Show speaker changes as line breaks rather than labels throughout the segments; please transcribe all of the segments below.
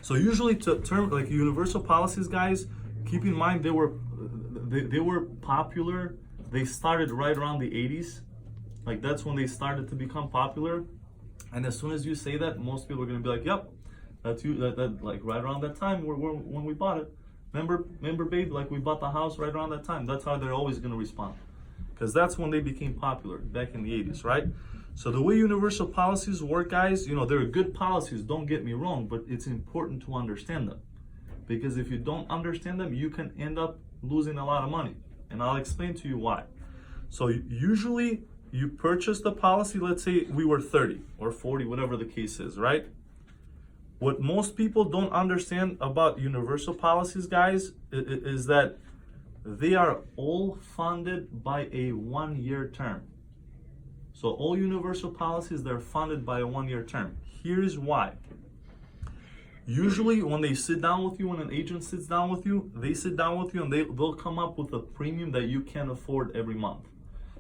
So usually to term like universal policies, guys, keep in mind they were popular. They started right around the 80s. Like that's when they started to become popular. And as soon as you say that, most people are gonna be like, "Yep, that's you." That like right around that time when we bought it. Remember, babe? Like we bought the house right around that time. That's how they're always gonna respond, because that's when they became popular back in the 80s, right? So the way universal policies work, guys, they're good policies. Don't get me wrong, but it's important to understand them, because if you don't understand them, you can end up losing a lot of money, and I'll explain to you why. So usually you purchase the policy, let's say we were 30 or 40, whatever the case is, right? What most people don't understand about universal policies, guys, is that they are all funded by a 1-year term. So all universal policies, they're funded by a 1-year term. Here's why. Usually when they sit down with you, when an agent sits down with you, they sit down with you and they'll come up with a premium that you can't afford every month.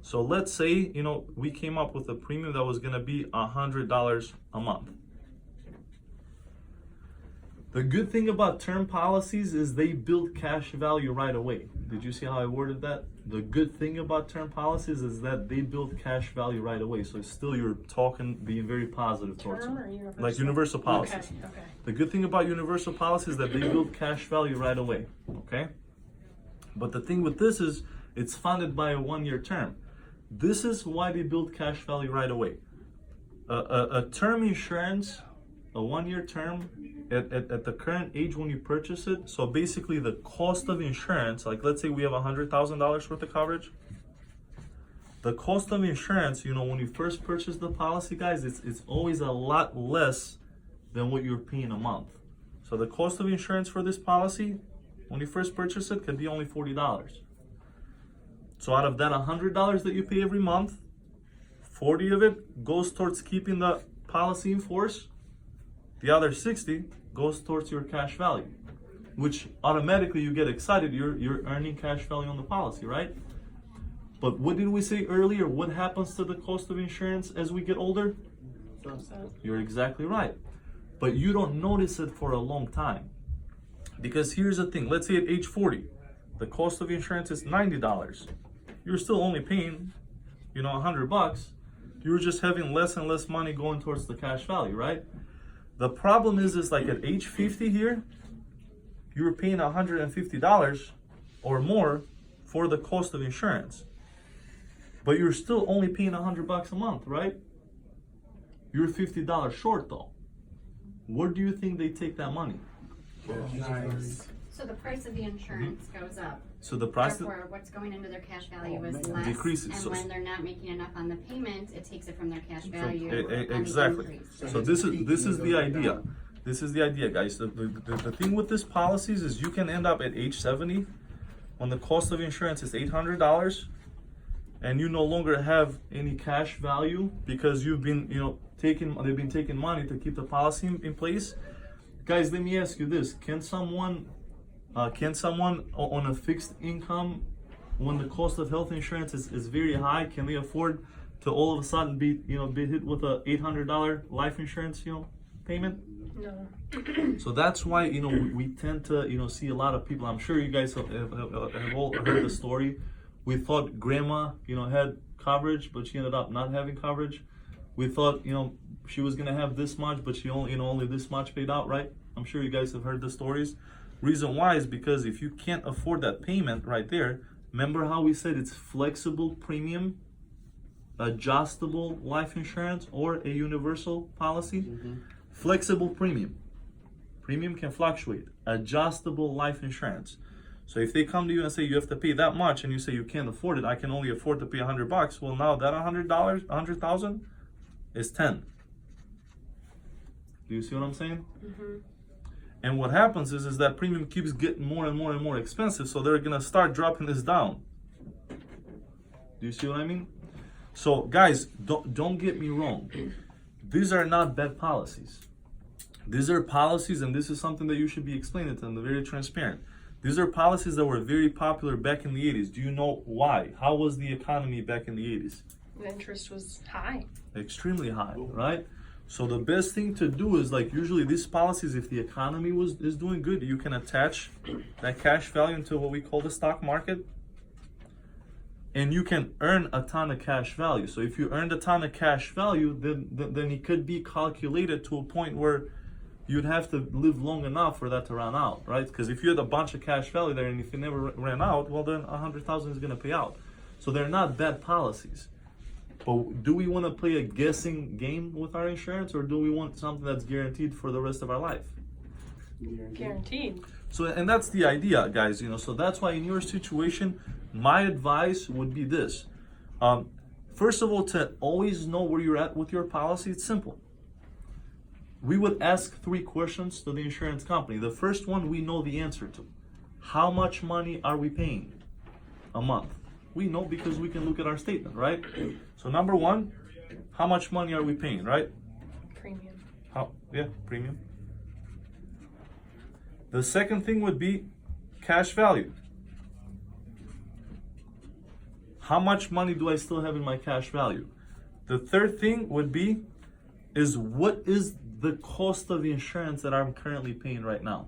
So let's say, we came up with a premium that was gonna be $100 a month. The good thing about term policies is they build cash value right away. Did you see how I worded that? The good thing about term policies is that they build cash value right away. So still you're being very positive towards them. Like universal policies.
Okay.
The good thing about universal policies is that they build cash value right away, okay? But the thing with this is it's funded by a 1-year term. This is why they build cash value right away. A term insurance, a 1-year term, at the current age when you purchase it, so basically the cost of insurance, like let's say we have $100,000 worth of coverage. The cost of insurance, when you first purchase the policy, guys, it's always a lot less than what you're paying a month. So the cost of insurance for this policy, when you first purchase it, could be only $40. So out of that $100 that you pay every month, 40 of it goes towards keeping the policy in force. The other 60 goes towards your cash value, which automatically you get excited. You're earning cash value on the policy, right? But what did we say earlier? What happens to the cost of insurance as we get older? You're exactly right. But you don't notice it for a long time. Because here's the thing. Let's say at age 40, the cost of insurance is $90. You're still only paying, $100. You're just having less and less money going towards the cash value, right? The problem is like at age 50 here, you're paying $150 or more for the cost of insurance. But you're still only paying $100 a month, right? You're $50 short though. Where do you think they take that money?
Nice.
So the price of the insurance goes up.
So the price
Therefore, what's going into their cash value is less.
Decreases.
And
So-
when they're not making enough on the payment, it takes it from their cash value. on the
Exactly.
increase.
So this is the idea. This is the idea, guys. The thing with this policies is you can end up at age 70 when the cost of insurance is $800 and you no longer have any cash value because you've been, they've been taking money to keep the policy in place. Guys, let me ask you this. Can someone on a fixed income, when the cost of health insurance is very high, can they afford to all of a sudden be hit with a $800 life insurance, payment?
No.
So that's why, we tend to, see a lot of people. I'm sure you guys have all heard the story. We thought grandma, had coverage, but she ended up not having coverage. We thought, she was gonna have this much, but she only this much paid out, right? I'm sure you guys have heard the stories. Reason why is because if you can't afford that payment right there, remember how we said it's flexible premium, adjustable life insurance, or a universal policy? Flexible premium. Premium can fluctuate. Adjustable life insurance. So if they come to you and say you have to pay that much, and you say you can't afford it, I can only afford to pay $100. Well, now that $100,000 is 10. Do you see what I'm saying? And what happens is that premium keeps getting more and more and more expensive, so they're gonna start dropping this down. Do you see what I mean? So guys, don't get me wrong. These are not bad policies. These are policies, and this is something that you should be explaining to them. They're very transparent. These are policies that were very popular back in the 80s. Do you know why? How was the economy back in the 80s?
The interest was high.
Extremely high, right? So the best thing to do is, like, usually these policies, if the economy is doing good, you can attach that cash value into what we call the stock market, and you can earn a ton of cash value. So if you earned a ton of cash value, then it could be calculated to a point where you'd have to live long enough for that to run out, right? Because if you had a bunch of cash value there and if it never ran out, well, then 100,000 is going to pay out. So they're not bad policies. But do we want to play a guessing game with our insurance, or do we want something that's guaranteed for the rest of our life?
Guaranteed.
So, and that's the idea, guys, so that's why in your situation, my advice would be this. First of all, to always know where you're at with your policy, it's simple. We would ask 3 questions to the insurance company. The first one we know the answer to. How much money are we paying a month? We know because we can look at our statement, right? So number 1, how much money are we paying, right?
Premium.
Premium. The second thing would be cash value. How much money do I still have in my cash value? The third thing would be what is the cost of the insurance that I'm currently paying right now?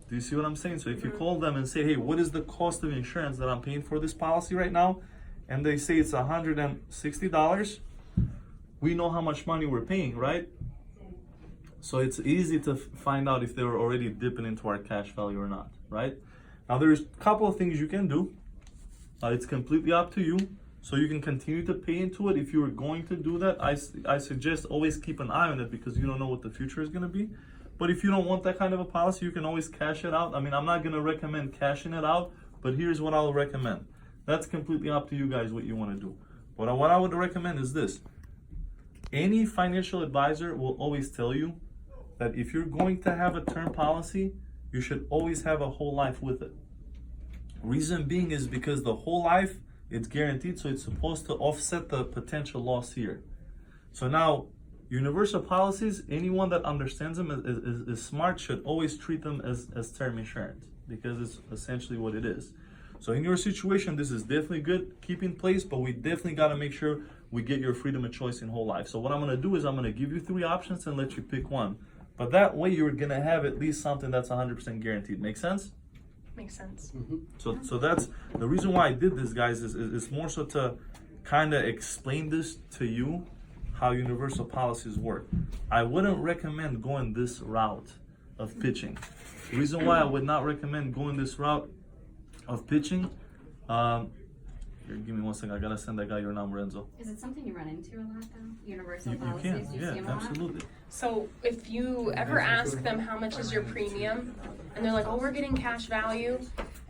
Do you see what I'm saying? So if you call them and say, hey, what is the cost of insurance that I'm paying for this policy right now? And they say it's $160, we know how much money we're paying, right? So it's easy to find out if they were already dipping into our cash value or not, right? Now there's a couple of things you can do. It's completely up to you. So you can continue to pay into it. If you were going to do that, I suggest always keep an eye on it because you don't know what the future is going to be. But if you don't want that kind of a policy, you can always cash it out. I mean, I'm not going to recommend cashing it out, but here's what I'll recommend. That's completely up to you guys what you want to do. What I would recommend is this. Any financial advisor will always tell you that if you're going to have a term policy, you should always have a whole life with it. Reason being is because the whole life, it's guaranteed, so it's supposed to offset the potential loss here. So now, universal policies, anyone that understands them is smart should always treat them as term insurance because it's essentially what it is. So in your situation, this is definitely good, keep in place, but we definitely got to make sure we get your freedom of choice in whole life. So what I'm going to do is I'm going to give you 3 options and let you pick one. But that way you're going to have at least something that's 100% guaranteed. Make sense?
Makes sense.
So that's the reason why I did this, guys, is more so to kind of explain this to you, how universal policies work. I wouldn't recommend going this route of pitching. The reason why I would not recommend going this route of pitching, here, give me 1 second, I gotta send that guy your number, Enzo.
Is it something you run into a lot though? Universal
You
policies,
can,
do you
yeah,
see them a lot?
absolutely.
So if you ever ask them how much is your premium, and they're like, oh, we're getting cash value,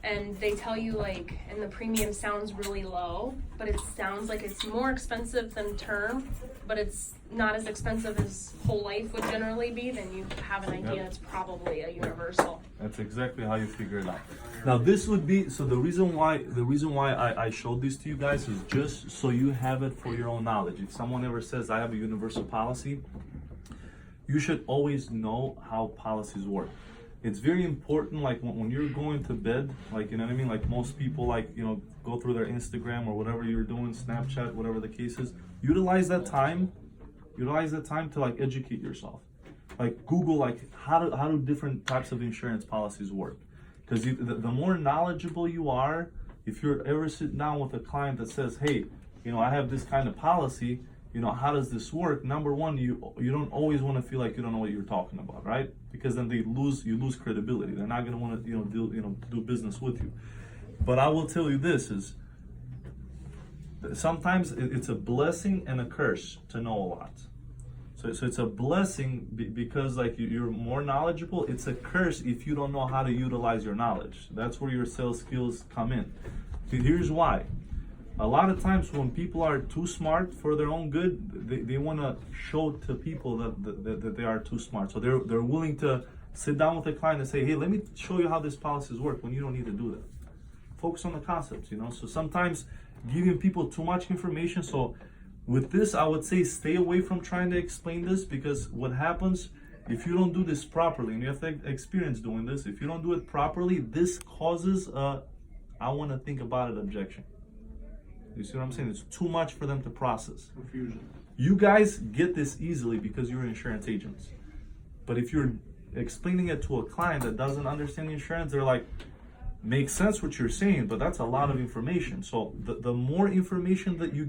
and they tell you like, and the premium sounds really low, but it sounds like it's more expensive than term, but it's not as expensive as whole life would generally be, then you have an idea it's probably a universal.
That's exactly how you figure it out. Now this would be, so the reason why I showed this to you guys is just so you have it for your own knowledge. If someone ever says I have a universal policy, you should always know how policies work. It's very important, like when you're going to bed, like, you know what I mean? Like most people, like, go through their Instagram or whatever you're doing, Snapchat, whatever the case is. Utilize that time to like educate yourself. Like Google, like how do different types of insurance policies work? Because the more knowledgeable you are, if you're ever sitting down with a client that says, hey, I have this kind of policy, how does this work? Number one, you don't always want to feel like you don't know what you're talking about, right? Because then you lose credibility. They're not going to want to do business with you. But I will tell you this is sometimes it's a blessing and a curse to know a lot. So it's a blessing because like you're more knowledgeable. It's a curse if you don't know how to utilize your knowledge. That's where your sales skills come in. Here's why. A lot of times when people are too smart for their own good, they want to show to people that they are too smart. So they're willing to sit down with a client and say, hey, let me show you how these policies work, when you don't need to do that. Focus on the concepts, So sometimes giving people too much information. So with this, I would say stay away from trying to explain this, because what happens if you don't do this properly, and you have experience doing this, if you don't do it properly, this causes I want to think about it objection. You see what I'm saying? It's too much for them to process.
Confusion.
You guys get this easily because you're insurance agents. But if you're explaining it to a client that doesn't understand insurance, they're like, makes sense what you're saying, but that's a lot of information. So the more information that you